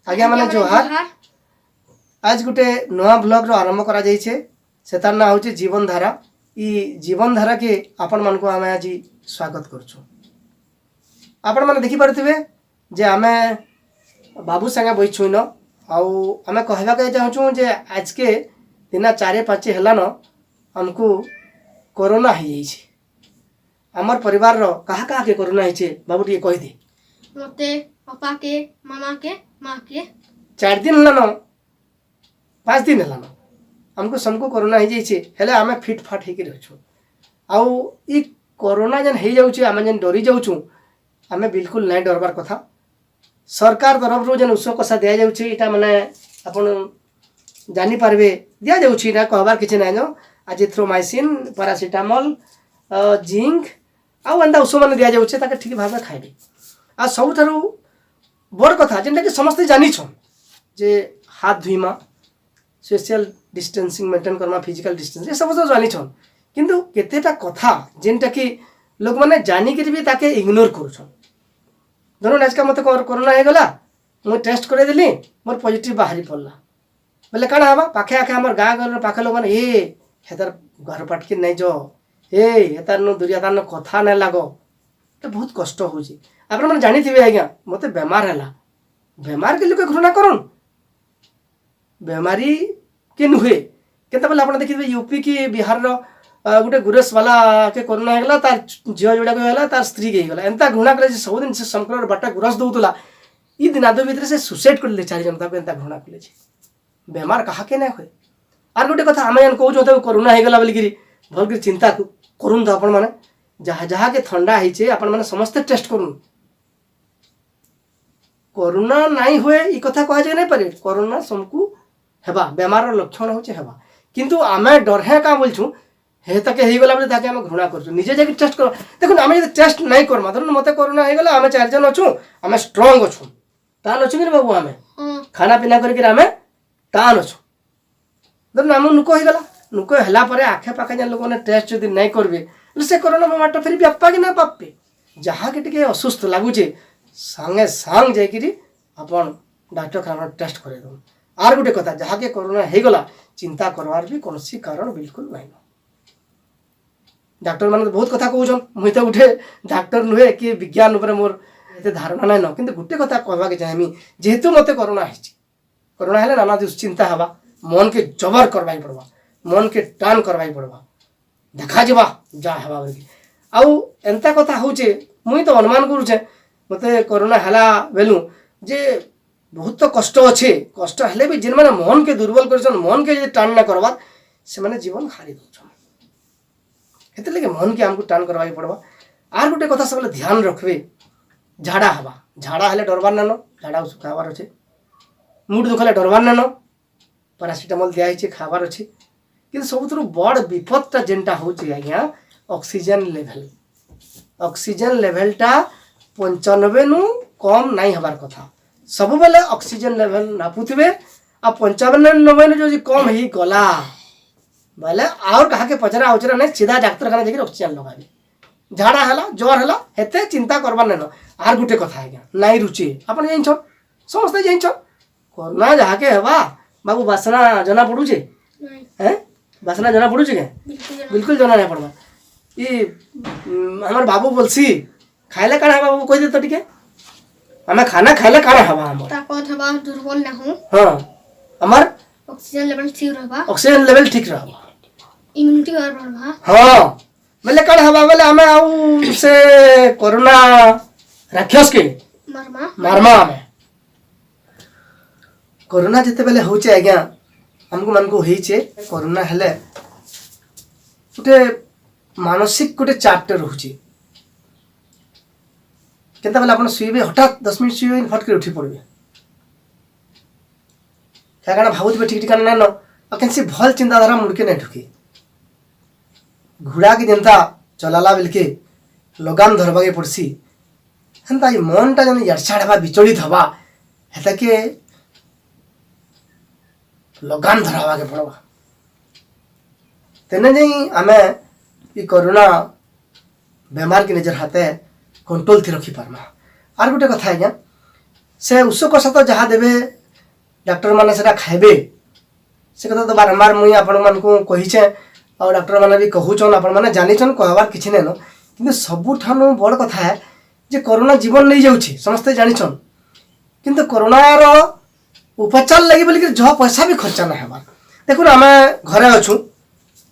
आज्ञा माने जोहार। आज गोटे नुआ ब्लॉग रो आरंभ करा जाइछे से तार ना होचे जीवन धारा। ई जीवन धारा के आपण मन को आमे आज स्वागत करछु। आपण माने देखि परथिबे जे आमे बाबू संगे बइछु न आउ आमे कहबा के चाहछु जे आज के दिन 4-5 हेला न हमको कोरोना हो जाइछे। हमर परिवार रो कहा कहा के कोरोना हिचे बाबू टी कहि दे। मते पापा के मामा के माँ के 4 दिन हला न 5 दिन हला न हमको सबको कोरोना हो जाइछे। हेले आमे फिट फाट हे के रहछु। आउ ई कोरोना जन हे जाउछे आमे जन डरी जाउछु आमे बिल्कुल नै डरबार कथा। सरकार तरफ रो जन उसो कसा दिया जाउछे इटा माने आपण जानि पारबे दिया जाउछी ना कहबार किछ नै न। एजिथ्रोमाइसिन पैरासिटामोल जिंक आउ अंदा उसो माने दिया जाउछे ताके ठीक भाबे खाइबे। आ सबथारु बड़ कथा जेनटा कि समस्त जानि छन जे हाथ धुइमा सोशल डिस्टेंसिंग मेंटेन करमा फिजिकल डिस्टेंस ये सब जानि छन किंतु केतेटा कथा जेनटा कि लोग माने जानि के भी ताके इग्नोर करू छन। धरो आज का मते कोरोना हे गला मु टेस्ट करे देली मोर पॉजिटिव बाहरी पड़ला बोले काना हबा पाखे आखे हमर गाँ घर पाखे लोग माने ए हेतर घर पाटके नै जो ए हेतर न दुरिया न कथा नै लागो तो बहुत कष्ट हो जी। आपण माने जानि थिबे आज्ञा मते बेमार हला बेमार के लोग घृणा करन बेमारी के नुहे केता बोले आपण देखिबे यूपी की बिहार रो गोटे गुरेस वाला के कोरोना हेगला तार झियो जोड़ा को हेला तार स्त्री के हेगला एंता घृणा करे सब दिन से संक्रमण बाटा गुरस दउतला ई दिन आदो भीतर से सुसाइड कर ले 4 जनता पे एंता घृणा करले छी। बेमार कहा के नै होय। आर गोटे कथा हम जन कहू जो कोरोना हेगला बोली गिरी भल के चिंता करूँ तो आपण माने जहाँ जहाँ के ठंडा होइछे आपण माने समस्त टेस्ट करूँ कोरोना नाई होए ई कथा कहा जाय नै पारे। कोरोना समकु हेबा बेमार लक्षण होचे हेबा किंतु आमे डर है का बोलछु हे तके हे गला बोले ताके हम घृणा करछु निजे जाके टेस्ट कर देखो आमे जदि टेस्ट नै करमा धरन मते कोरोना हे गला आमे 4 जन अछु आमे स्ट्रांग अछु तान अछु कि बाबू आमे खाना पीना करके आमे तान अछु धरन हम नुको हे गला नुको हला परे आखे पाखे जन लोग ने टेस्ट जदि नै करबे से कोरोना बेमार तो फिर व्यापा कि ना पापे जहाँ के टिके असुस्थ लागुचे संगे संग जाइकिरी अपन डॉक्टर खाना टेस्ट करे दो। आर गोटे कथा जहाँ के कोरोना हे गला चिंता करवार भी कोनसी कारण बिल्कुल नै। डॉक्टर माने बहुत कथा कहउछन मुई तो उठे डॉक्टर नुहे कि विज्ञान ऊपर मोर एते धारणा नै न किंतु गोटे कथा कहबा के चाहेमी जेहेतु मते कोरोना हिची कोरोना हेले नाना दुश्चिंता हवा मन के जबर करबाई पड़बा मन के टान करबाई पड़बा देखा जबा जा हवा बोली आउ एंता कथा होचे मुई तो अनुमान करूछे मते कोरोना हला बेलु जे बहुत तो कष्ट अच्छे कष्ट हेले भी जिन माने मन के दुर्बल करछन मन के जे टान ना करबा से माने जीवन हारि दउछन हेते लगे मन के हमको टान करबाई पड़बा। आर गोटे कथा सब ध्यान रखबे झाड़ा हवा झाड़ा हेले डरबार न झाड़ा सुखाबार अच्छे मुड दुखले डरबार न पैरासिटामोल दिया हिचे खाबार अच्छे किंतु सबुथुरु बड़ विपदटा जेनटा होचे आज्ञा ऑक्सीजन लेवलटा 95 नु कम नहीं हबार कथा सब बेले ऑक्सीजन लेवल नापुथिबे आ 95-90 नु जो कम ही गला बोले और कहा के पचरा उचरा नहीं सीधा डाक्तरखाना जाके ऑक्सीजन लगाबे झाड़ा हला ज्वर हला हेते चिंता करबार नै न। आर गुटे कथा आज्ञा नाई रुचि आपण जाइन छ समस्त जाइन छ कोरोना जहा के हवा बाबू वासना जना पडुचे हैं वासना जना पडुचे के बिल्कुल जना नै पड़बा ई हमर बाबू बोलसी खाइले काना हवा बाबू कहि दे तो टिके हमें खाना खाइले काना हवा हमर ताकत हवा दुर्बल ना हो हां हमर ऑक्सीजन लेवल ठीक रहबा ऑक्सीजन लेवल ठीक रहबा इम्यूनिटी और बढ़बा हां बोले काना हवा बोले हमें आउ से कोरोना राक्षस के मारमा में कोरोना जते बेले होचे आज्ञा हमको मन को होइचे कोरोना हेले उटे मानसिक गोटे चार्ट रहुची केता बेले आपण सुइबे हठात 10 मिनिट सुइबे फट के उठी पड़बे क्या काना भाबुतबे ठीक ठिकाना न अकेन से भल चिंताधारा मुड़के नै ढुके घुड़ा के जनता चलाला बेलके लगाम धरबा के पड़सी हंता ये मनटा जन यड़छाड़बा विचलित हवा हेता के लगाम धराबा के पड़बा तेने जई आमे ई कोरोना बेमार के निजर हाथे कंट्रोल थी रखी पारमा। आर गोटे कथा आज्ञा से उसको सत जहाँ देवे डॉक्टर मैंने से खाइबे से कथा तो बारंबार मुई आपण मानकु कहिछे और डॉक्टर मैंने भी कहूछन आपण मैंने जानिछन कहबार किछि नै न किंतु सबुठानु बड़ कथा है जे कोरोना जीवन नहीं जाउछि समस्ते जानिछन किंतु कोरोना रो उपचार लगी बोली कि जह पैसा भी खर्चा ना हेबार देखुन आमे घरे अछु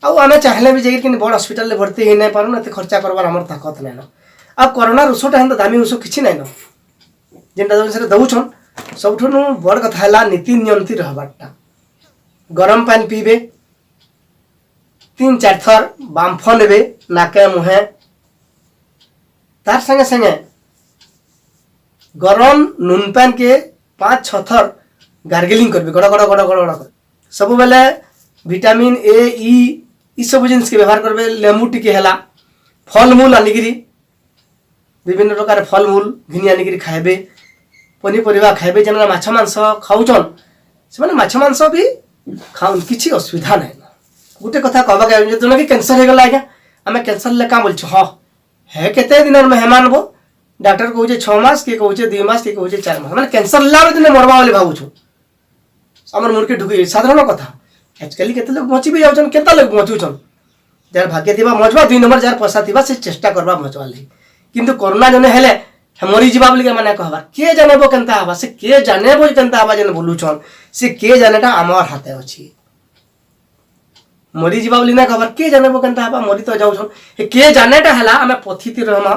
आउ आमे चाहले भी जाई कि बड़ हॉस्पिटल ले भर्ती हे नै पारु एते खर्चा करबार हमर ताकत नै न आ कोरोना ऊषोटा हेन दामी ऊषो किछि नै न जेनटा से दउछन सबठुनु बड़ कथा है नीति नियमति रहबारटा गरम पानी पीबे 3-4 थर बांफ नेबे नाके मुहे तार संगे संगे गरम नून पान के 5-6 थर गार्गलिंग करबे गड़ गड़ गड़ गड़ गड़ सब बेले विटामिन ए ई सब जिनिस के व्यवहार करबे लेमु टिके हला फल मूल आनिगिरी विभिन्न प्रकार फल मूल घिनी आनिगिरी खाइबे पनीपरिया खाइबे जेना माछ मांस खाउछन से माछ मांस भी खाउन किछि असुविधा नै गोटे कथा कहबा के जोन कि कैंसर हे गला आज्ञा आमे कैंसर ले का बोलछु हां हे केते दिन मेहमान बो डॉक्टर कहूचे 6 मास के कहूचे 2 मास के कहूचे 4 मास माने कैंसर लार दिन मरबा वाले भाबुछु हमर मुर्के ढुकी साधारण कथा आजकल केते लोग बची भी जाउछन केता लोग बचुछन जार भाग्य थिबा मजबा 2 नंबर जार पैसा थिबा से चेष्टा करबा मजवा ले किंतु कोरोना जने हेले मरी जीवा बोली माने कहबा के जानेबो केनता हबा से के जानेबो केनता हबा जने बोलुछन से के जानेटा हमर हाथे अछि मरी जीवा बोली ना कहबा के जानेबो केनता हबा मरी तो जाउछन हे के जानेटा हला हमें पथिति रहमा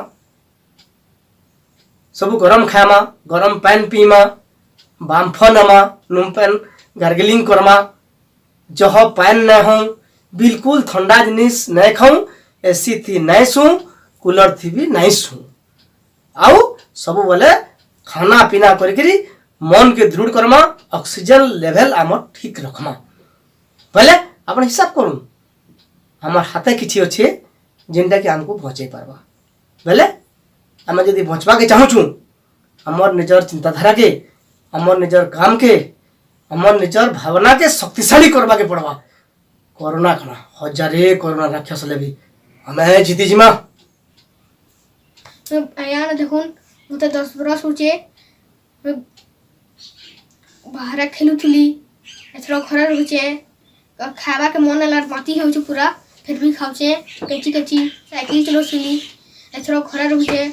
सब गरम खामा गरम पानी पीमा बांफ नमा नुम पान गार्गलिंग करमा जह पान न हो बिल्कुल ठंडा जिनिस नहीं खाऊं एसी थी नहीं सु कूलर थी भी नहीं सु आउ सब बोले खाना पीना करी मन के दृढ़ करमा ऑक्सीजन लेवल आम ठीक रखमा पहले अपन हिसाब करूँ हमार हाथे किछि अच्छे जिनटा कि हमको बचे पारबा बोले आम जदि बचवा के चाहूँ हमर निजर चिंताधारा के हमर निजर काम के हमर निजर भावना के शक्तिशाली करवा के पड़वा कोरोना खाना हजारे कोरोना राक्षस ले भी हमें जीती जिमा यार देखुन मते 10 बरस होचे बाहर खेलुथली एथरो घरे रहउचे खावा के मन लार माटी होउचे पूरा फिर भी खाउचे कच्ची कच्ची साइकिल चलोसली एथरो घरे रहउचे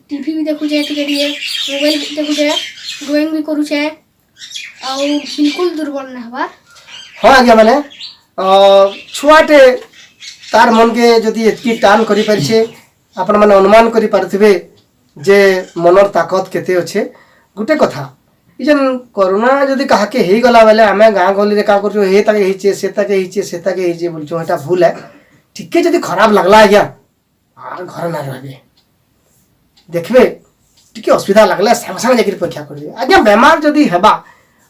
टीवी भी देखुचे टिके मोबाइल देखुचे ड्राइंग भी करूचे आ बिल्कुल दुर्बल न हवा हां आज्ञा माने छुआटे तार मन के जदि एतकी टान करि परछे आपण माने अनुमान करि पारथिबे जे मनर ताकत केते अच्छे गुटे कथा इजन कोरोना जदि कहा के हे गला बेले आमे गां गली रे का करछु हे ताके हिचे से ताके हिचे बोलछु एटा भूल है ठीके जदि खराब लागला आज्ञा आर घर ना रहबे देखबे टिके असुविधा लागले संग संग जाकि परीक्षा कर दे आज्ञा बेमार जदि हेबा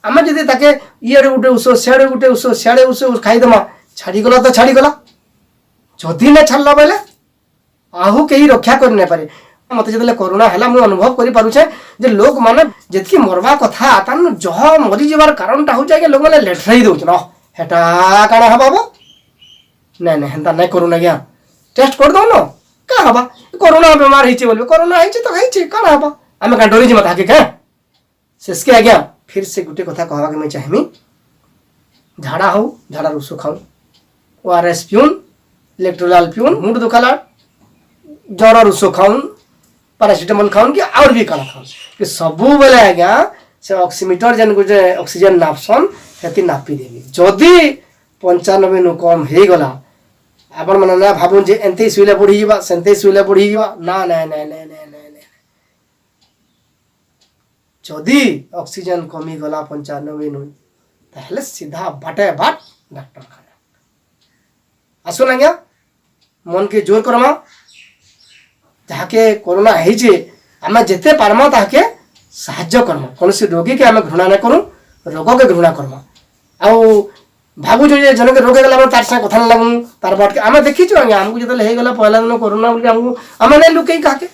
आमे जदि ताके इएडे गुटे उसो सेडे गुटे उसो सेडे उसो खाई दमा छाड़ी गला तो छाड़ी गला जदि न छाड़ला बेले आहु केही रक्षा कर नै पारे मत जदले कोरोना हला मु अनुभव करि पारुछे जे लोग माने जेतकी मरवा कथा तान जह मरि जेबार कारणटा हो जाय के लोग माने लेठराई दउछ न हेटा काना हबाबो नै नै हेंता नै करू न गया टेस्ट कर दो न का हबा कोरोना बीमार हिचे बोलबे कोरोना हिचे तो हिचे काना हबा आमे का डरी जे मत आके का सेसके आ गया फिर से गुटे कथा कहवा के मैं चाहमी झाड़ा हो झाड़ा रुसो खाऊ ओआरएस पियून इलेक्ट्रोलाल पियून मुंड दुखाला ज्वर रुसो खाऊन पैरासिटामोल खाऊन कि और भी कला खाऊन कि सबु बेले आज्ञा से ऑक्सीमीटर जन गुजे ऑक्सीजन नापसन हेती नापी देबी जदि 95 नु कम हे गला आपण मन ना भाबुन जे एंते सुइले बढ़ी जीवा सेंते सुइले बढ़ी जीवा ना ना ना ना ना जदि ऑक्सीजन कमी गला 95 नु ताहले सीधा बाटे बाट डॉक्टर खाना आसुन आज्ञा मन के जोर करमा ताके कोरोना हेजे आमे जेते पारमा ताके सहाय्य करम कोनसी रोगी के आमे घृणा न करू रोग के घृणा करम आउ भाबु जे जन के रोग गेला तार से कथा न लागू तार बाट के आमे देखि छु हमकु जतले हे गेला पहला दिन कोरोना बोली हमकु आमे नै लुकई काके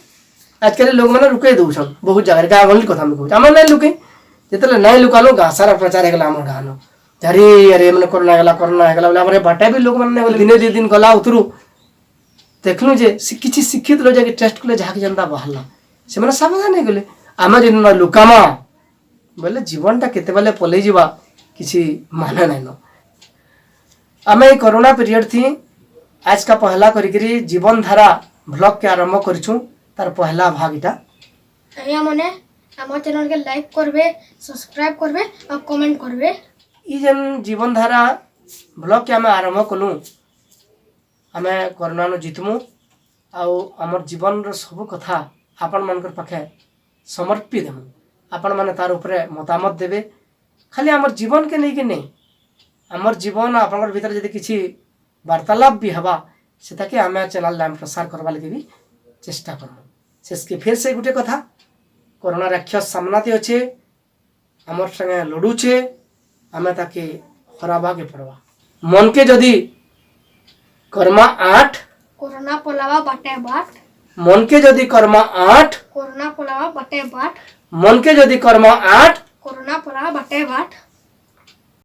आजकल लोग माने रुके दउछन बहुत जगह का गली कथा में कहू आमे नै लुकई जतले नै लुकालो गा सारा प्रचार हे गेला हमर गानो अरे अरे माने कोरोना गेला बोले हमरे बाटा भी लोग माने दिने दि दिन गला उतरू देखलु जे किछि शिक्षित लोग जाके टेस्ट कले जाके जनता बहला से माने सावधान हे गेले आमे जिन लुकामा बोले जीवनटा केतेबेले पलई जीवा किसी माने नहीं न आमे ई कोरोना पीरियड थी आज का पहला करी जीवन धारा ब्लॉग के आरंभ करिछु तार पहला भाग इटा आया मने हमर चैनल के लाइक करबे सब्सक्राइब करबे और कमेंट करबे ई जन जीवन धारा ब्लॉग के आमे आरंभ कलु आमे कोरोना नु जितमु आउ हमर जीवन रो सब कथा आपण मानकर पाखे समर्पित देमु आपण माने तार ऊपर मतामत देबे खाली हमर जीवन के नहीं कि नहीं हमर जीवन आपनकर भीतर यदि किसी वार्तालाप भी हवा सेटा के आमे चैनल लाइन प्रसार करबा लगे भी चेष्टा करमु शेषके फिर से गुटे कथा कोरोना राक्षस सामनाते अच्छे हमर संगे लड़ुचे आमे ताके हराबा के पड़वा मन के जदि कर्मा 8 कोरोना पलावा बाटे बाट मन के जदि कर्मा 8 कोरोना पलावा बाटे बाट मन के जदि कर्मा 8 कोरोना पलावा बाटे बाट